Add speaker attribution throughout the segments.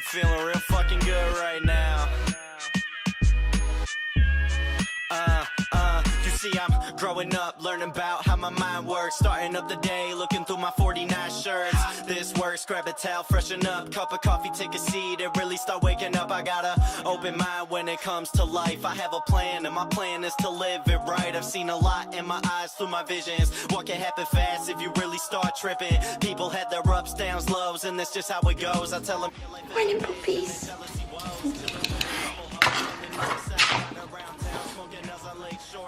Speaker 1: I'm feeling real fucking good right now. You see, I'm growing up, learning about how my mind works. Starting up the day, looking through my 49 shirts. This works, grab a towel, freshen up. Cup of coffee, take a seat, and really start waking up. I got a open mind when it comes to life. I have a plan, and my plan is to live it right. I've seen a lot in my eyes through my visions. What can happen fast if you really start tripping? People had their ups, downs, lows, and that's just how it goes. I tell them,
Speaker 2: morning puppies.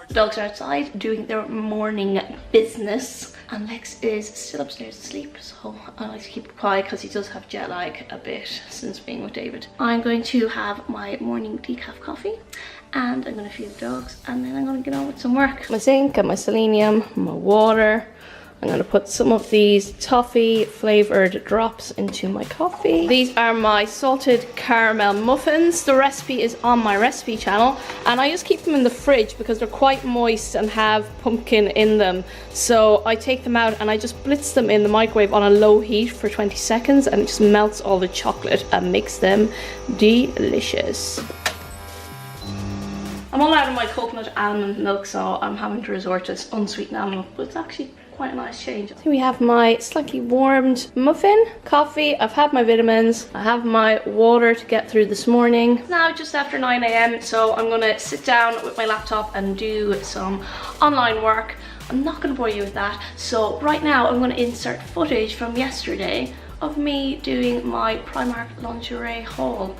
Speaker 2: The dogs are outside doing their morning business, and Lex is still upstairs asleep, so I like to keep it quiet because he does have jet lag a bit since being with David. I'm going to have my morning decaf coffee, and I'm going to feed the dogs, and then I'm going to get on with some work. My zinc and my selenium, my water. I'm going to put some of these toffee flavored drops into my coffee. These are my salted caramel muffins. The recipe is on my recipe channel, and I just keep them in the fridge because they're quite moist and have pumpkin in them. So I take them out and I just blitz them in the microwave on a low heat for 20 seconds, and it just melts all the chocolate and makes them delicious. I'm all out of my coconut almond milk, so I'm having to resort to unsweetened almond milk, but it's actually quite a nice change. So we have my slightly warmed muffin, coffee, I've had my vitamins, I have my water to get through this morning. It's now just after 9 AM, so I'm gonna sit down with my laptop and do some online work. I'm not gonna bore you with that, so right now I'm gonna insert footage from yesterday of me doing my Primark lingerie haul.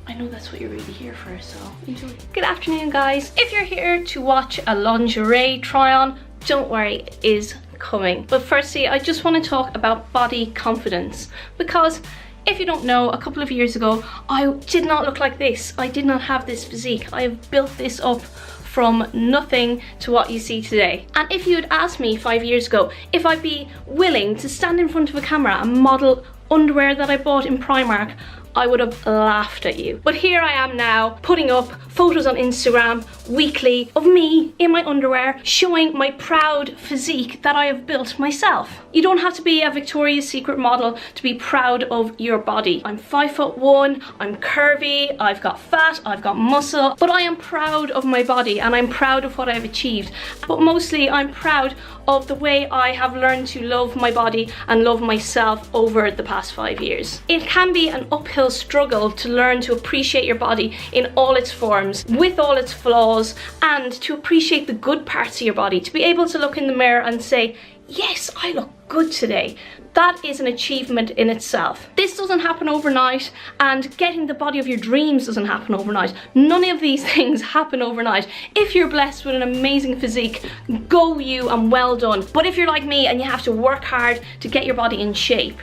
Speaker 2: I know that's what you're really here for, so enjoy. Good afternoon, guys. If you're here to watch a lingerie try-on, don't worry, it is coming. But firstly, I just want to talk about body confidence, because if you don't know, a couple of years ago, I did not look like this. I did not have this physique. I have built this up from nothing to what you see today. And if you had asked me 5 years ago if I'd be willing to stand in front of a camera and model underwear that I bought in Primark, I would have laughed at you. But here I am now, putting up photos on Instagram weekly of me in my underwear, showing my proud physique that I have built myself. You don't have to be a Victoria's Secret model to be proud of your body. I'm 5'1", I'm curvy, I've got fat, I've got muscle, but I am proud of my body and I'm proud of what I've achieved. But mostly I'm proud of the way I have learned to love my body and love myself over the past 5 years. It can be an uphill struggle to learn to appreciate your body in all its forms, with all its flaws, and to appreciate the good parts of your body, to be able to look in the mirror and say, yes, I look good today. That is an achievement in itself. This doesn't happen overnight, and getting the body of your dreams doesn't happen overnight. None of these things happen overnight. If you're blessed with an amazing physique, go you and well done. But if you're like me and you have to work hard to get your body in shape,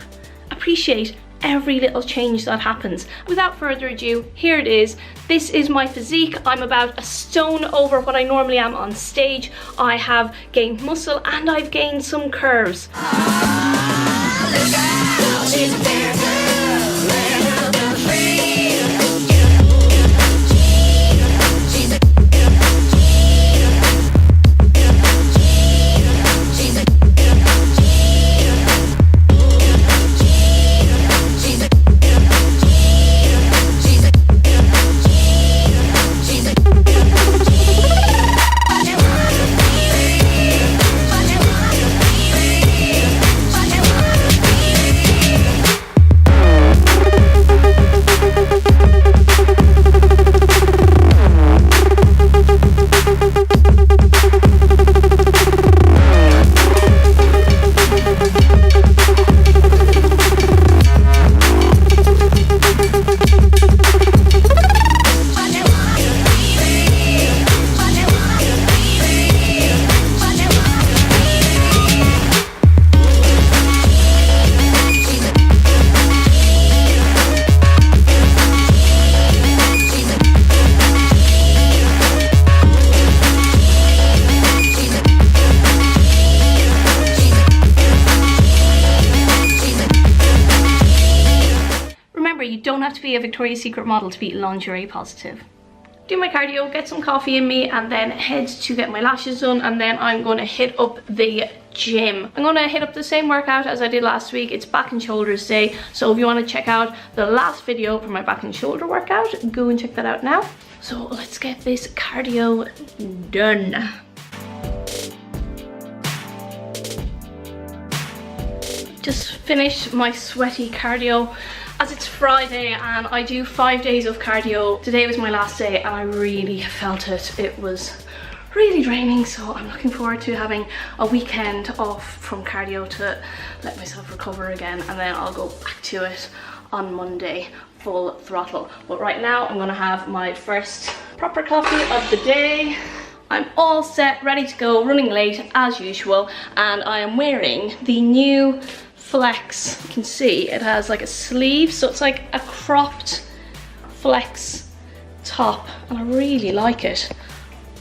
Speaker 2: appreciate every little change that happens. Without further ado, here it is. This is my physique. I'm about a stone over what I normally am on stage. I have gained muscle and I've gained some curves. You don't have to be a Victoria's Secret model to be lingerie positive. do my cardio, get some coffee in me, and then head to get my lashes done, and then I'm going to hit up the gym. I'm going to hit up the same workout as I did last week. It's back and shoulders day, so if you want to check out the last video for my back and shoulder workout, go and check that out now. So let's get this cardio done. Just finished my sweaty cardio. As it's Friday and I do 5 days of cardio, today was my last day and I really felt it. It was really draining, so I'm looking forward to having a weekend off from cardio to let myself recover again, and then I'll go back to it on Monday full throttle. But right now I'm gonna have my first proper coffee of the day. I'm all set, ready to go, running late as usual, and I am wearing the new Flex. You can see it has like a sleeve, so it's like a cropped Flex top, and I really like it.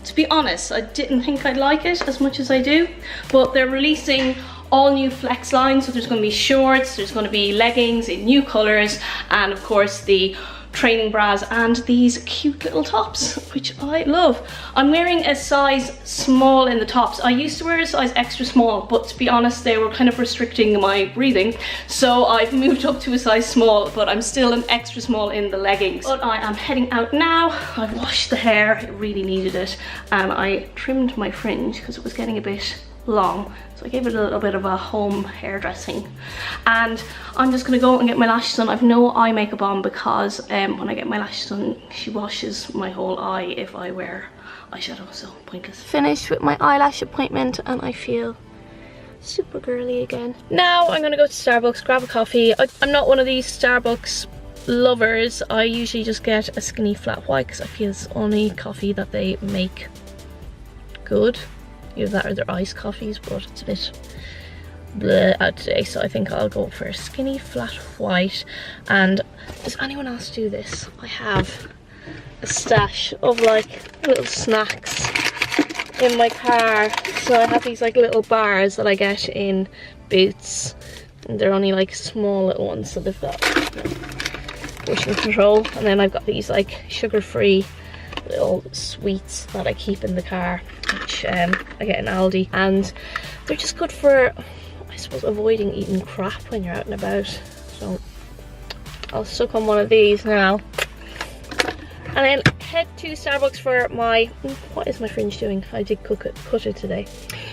Speaker 2: To be honest, I didn't think I'd like it as much as I do, but they're releasing all new Flex lines, so there's going to be shorts, there's going to be leggings in new colours, and of course the training bras and these cute little tops, which I love. I'm wearing a size small in the tops. I used to wear a size extra small, but to be honest, they were kind of restricting my breathing, so I've moved up to a size small, but I'm still an extra small in the leggings. But I am heading out now. I've washed the hair, it really needed it, and I trimmed my fringe because it was getting a bit long, so I gave it a little bit of a home hairdressing, and I'm just gonna go and get my lashes done. I've no eye makeup on because when I get my lashes done, she washes my whole eye if I wear eyeshadow, so pointless. Finished with my eyelash appointment and I feel super girly again. Now I'm gonna go to Starbucks, grab a coffee. I'm not one of these Starbucks lovers. I usually just get a skinny flat white because I feel it's the only coffee that they make good. Either that or their iced coffees, but it's a bit bleh out today, so I think I'll go for a skinny flat white. And does anyone else do this? I have a stash of like little snacks in my car, so I have these like little bars that I get in Boots, and they're only like small little ones, so they've got portion control. And then I've got these like sugar-free little sweets that I keep in the car, which I get in Aldi, and they're just good for, I suppose, avoiding eating crap when you're out and about. So I'll suck on one of these now, and then head to Starbucks for my, what is my fringe doing? I did cut it today.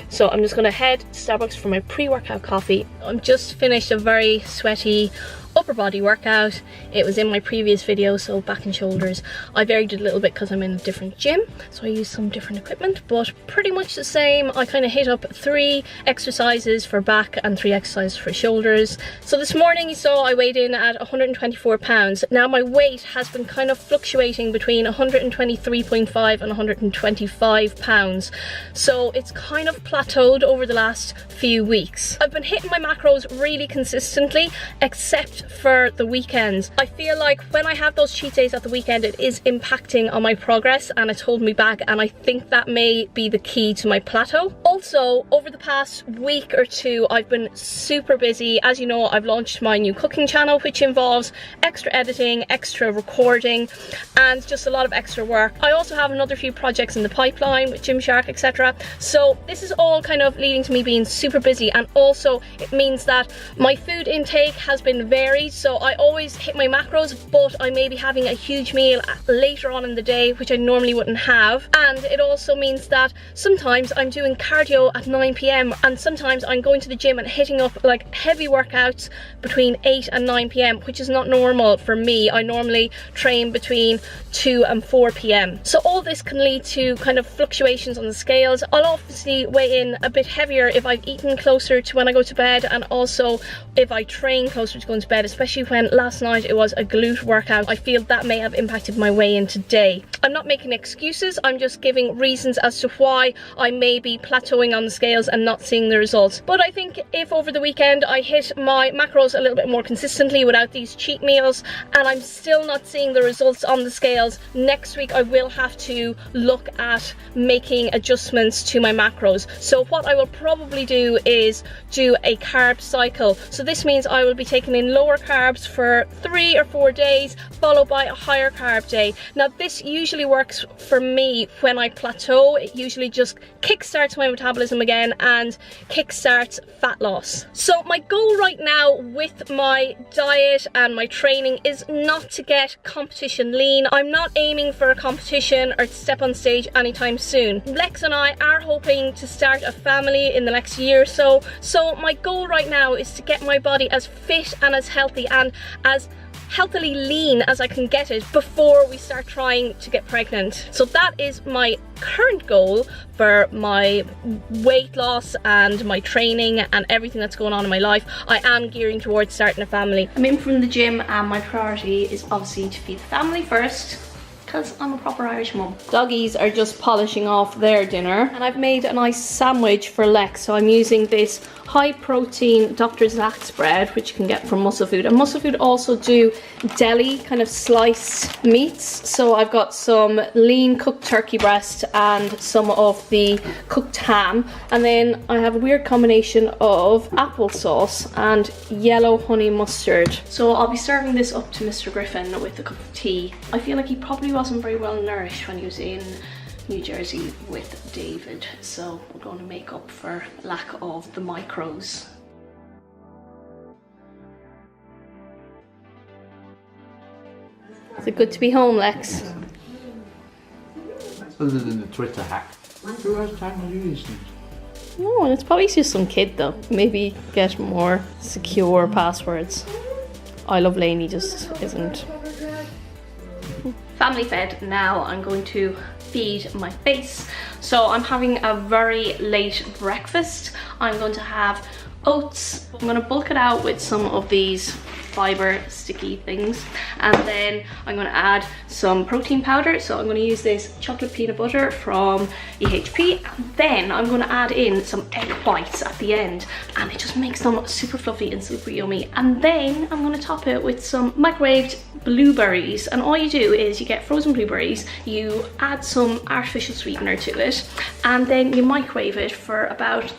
Speaker 2: So I'm just gonna head to Starbucks for my pre-workout coffee. I'm just finished a very sweaty upper body workout. It was in my previous video, so back and shoulders. I varied it a little bit because I'm in a different gym, so I used some different equipment, but pretty much the same. I kind of hit up 3 exercises for back and 3 exercises for shoulders. So this morning you saw I weighed in at 124 pounds. Now my weight has been kind of fluctuating between 123.5 and 125 pounds. So it's kind of plateaued over the last few weeks. I've been hitting my macros really consistently, except for the weekends. I feel like when I have those cheat days at the weekend, it is impacting on my progress and it's holding me back, and I think that may be the key to my plateau. Also, over the past week or two, I've been super busy. As you know, I've launched my new cooking channel, which involves extra editing, extra recording, and just a lot of extra work. I also have another few projects in the pipeline with Gymshark, etc. So this is all kind of leading to me being super busy, and also it means that my food intake has been varied. So I always hit my macros, but I may be having a huge meal later on in the day, which I normally wouldn't have. And it also means that sometimes I'm doing cardio at 9 p.m. and sometimes I'm going to the gym and hitting up like heavy workouts between 8 and 9 p.m, which is not normal for me. I normally train between 2 and 4 p.m. So all this can lead to kind of fluctuations on the scales. I'll obviously weigh in a bit heavier if I've eaten closer to when I go to bed, and also if I train closer to going to bed, especially when last night it was a glute workout. I feel that may have impacted my weigh-in today. I'm not making excuses, I'm just giving reasons as to why I may be plateauing on the scales and not seeing the results. But I think if over the weekend I hit my macros a little bit more consistently without these cheat meals, and I'm still not seeing the results on the scales, next week I will have to look at making adjustments to my macros. So what I will probably do is do a carb cycle. So this means I will be taking in lower lower carbs for 3 or 4 days, followed by a higher carb day. Now this usually works for me when I plateau. It usually just kickstarts my metabolism again and kickstarts fat loss. So my goal right now with my diet and my training is not to get competition lean. I'm not aiming for a competition or to step on stage anytime soon. Lex and I are hoping to start a family in the next year or so. So my goal right now is to get my body as fit and as healthy and as healthily lean as I can get it before we start trying to get pregnant. So that is my current goal for my weight loss and my training and everything that's going on in my life. I am gearing towards starting a family. I'm in from the gym and my priority is obviously to feed the family first, because I'm a proper Irish mum. Doggies are just polishing off their dinner and I've made a nice sandwich for Lex. So I'm using this high protein Dr. Zach's bread, which you can get from Muscle Food. And Muscle Food also do deli kind of sliced meats. So I've got some lean cooked turkey breast and some of the cooked ham. And then I have a weird combination of applesauce and yellow honey mustard. So I'll be serving this up to Mr. Griffin with a cup of tea. I feel like he probably wasn't very well nourished when he was in New Jersey with David, so we're going to make up for lack of the micros. Is it good to be home, Lex?
Speaker 3: Other than the Twitter hack. Who has time to do these things?
Speaker 2: No, it's probably just some kid though. Maybe get more secure passwords. I Love Lainey just isn't. Family fed. Now I'm going to feed my face. So I'm having a very late breakfast. I'm going to have oats. I'm going to bulk it out with some of these fiber sticky things, and then I'm going to add some protein powder. So I'm going to use this chocolate peanut butter from EHP, and then I'm going to add in some egg whites at the end, and it just makes them super fluffy and super yummy. And then I'm going to top it with some microwaved blueberries, and all you do is you get frozen blueberries, you add some artificial sweetener to it, and then you microwave it for about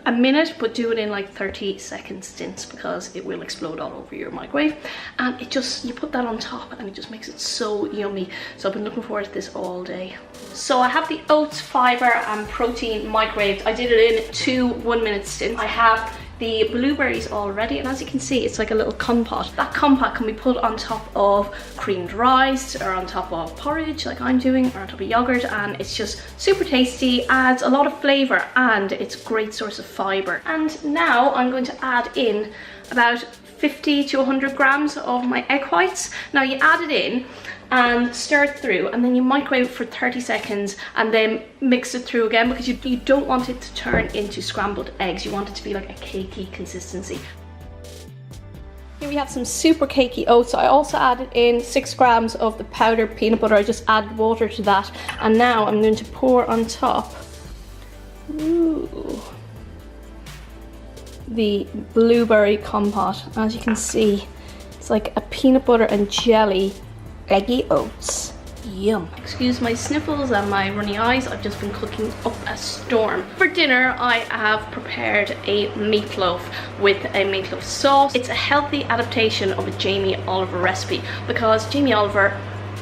Speaker 2: a minute, but do it in like 30-second stints because it will explode all over your microwave. And it just, you put that on top and it just makes it so yummy. So I've been looking forward to this all day. So I have the oats, fiber and protein microwaved. I did it in 2 1-minute stints. I have the blueberries already, and as you can see, it's like a little compote. That compote can be put on top of creamed rice or on top of porridge like I'm doing, or on top of yogurt, and it's just super tasty, adds a lot of flavor, and it's a great source of fiber. And now I'm going to add in about 50 to 100 grams of my egg whites. Now you add it in and stir it through, and then you microwave it for 30 seconds and then mix it through again, because you don't want it to turn into scrambled eggs. You want it to be like a cakey consistency. Here we have some super cakey oats. I also added in 6 grams of the powdered peanut butter. I just added water to that, and now I'm going to pour on top the blueberry compote. As you can see, it's like a peanut butter and jelly eggy oats. Yum. Excuse my sniffles and my runny eyes. I've just been cooking up a storm. For dinner, I have prepared a meatloaf with a meatloaf sauce. It's a healthy adaptation of a Jamie Oliver recipe, because Jamie Oliver,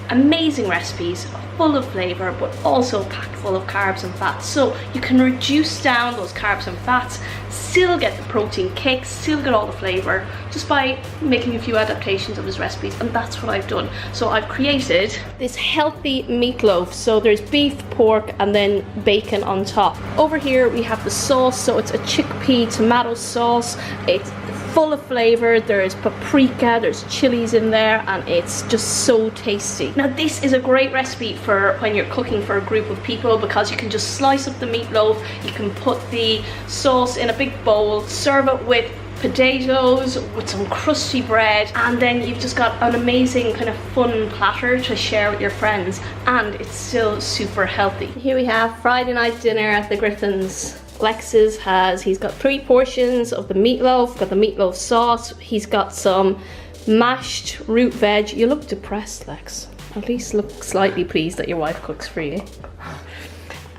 Speaker 2: amazing recipes, full of flavor, but also packed full of carbs and fats. So you can reduce down those carbs and fats, still get the protein kick, still get all the flavor, just by making a few adaptations of his recipes, and that's what I've done. So I've created this healthy meatloaf. So there's beef, pork, and then bacon on top. Over here we have the sauce. So it's a chickpea tomato sauce. It's full of flavor. There's paprika, there's chilies in there, and it's just so tasty. Now this is a great recipe for when you're cooking for a group of people, because you can just slice up the meatloaf, you can put the sauce in a big bowl, serve it with potatoes, with some crusty bread, and then you've just got an amazing kind of fun platter to share with your friends, and it's still super healthy. Here we have Friday night dinner at the Griffins. Lex's he's got 3 portions of the meatloaf, got the meatloaf sauce, he's got some mashed root veg. You look depressed, Lex. At least look slightly pleased that your wife cooks for you.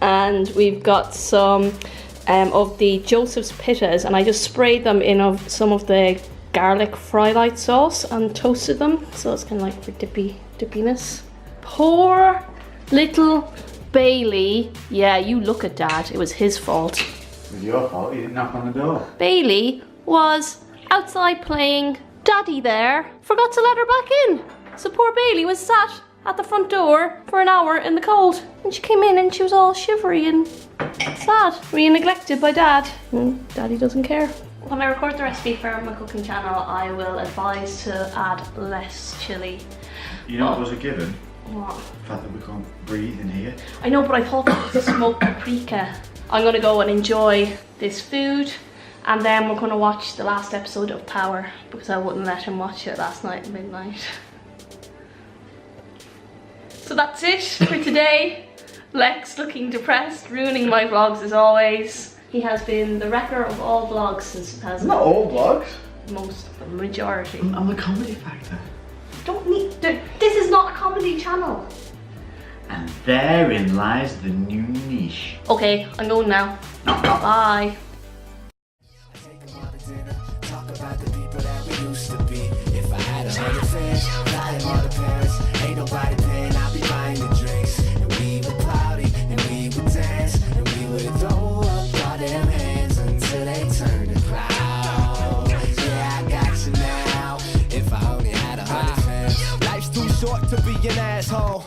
Speaker 2: And we've got some of the Joseph's pittas, and I just sprayed them in some of the garlic fry light sauce and toasted them, so it's kind of like for dippiness. Poor little Bailey. Yeah, you look at Dad, it was his fault.
Speaker 3: It was your fault, you didn't knock on the door.
Speaker 2: Bailey was outside playing. Daddy there forgot to let her back in. So poor Bailey was sat at the front door for an hour in the cold. And she came in and she was all shivery and sad. Being neglected by Dad. And Daddy doesn't care. When I record the recipe for my cooking channel, I will advise to add less chilli.
Speaker 3: You know what was a given?
Speaker 2: What?
Speaker 3: The fact that we can't breathe in here.
Speaker 2: I know, but I thought that was a smoked paprika. I'm gonna go and enjoy this food, and then we're gonna watch the last episode of Power, because I wouldn't let him watch it last night at midnight. So that's it for today. Lex looking depressed, ruining my vlogs as always. He has been the wrecker of all vlogs since 2000.
Speaker 3: Not all vlogs.
Speaker 2: Most, the majority.
Speaker 3: I'm the comedy factor.
Speaker 2: Don't need, this is not a comedy channel.
Speaker 3: And therein lies the new niche.
Speaker 2: Okay, I'm going now. Bye.
Speaker 4: Talk about the people that we used to be. If I had 100 fans, flying all the parents, ain't nobody paying, I'll be buying the drinks. And we would party, and we would dance, and we would throw up all them hands until they turn to clouds. Yeah, I got you now. If I only had 100 fans. Life's too short to be an asshole.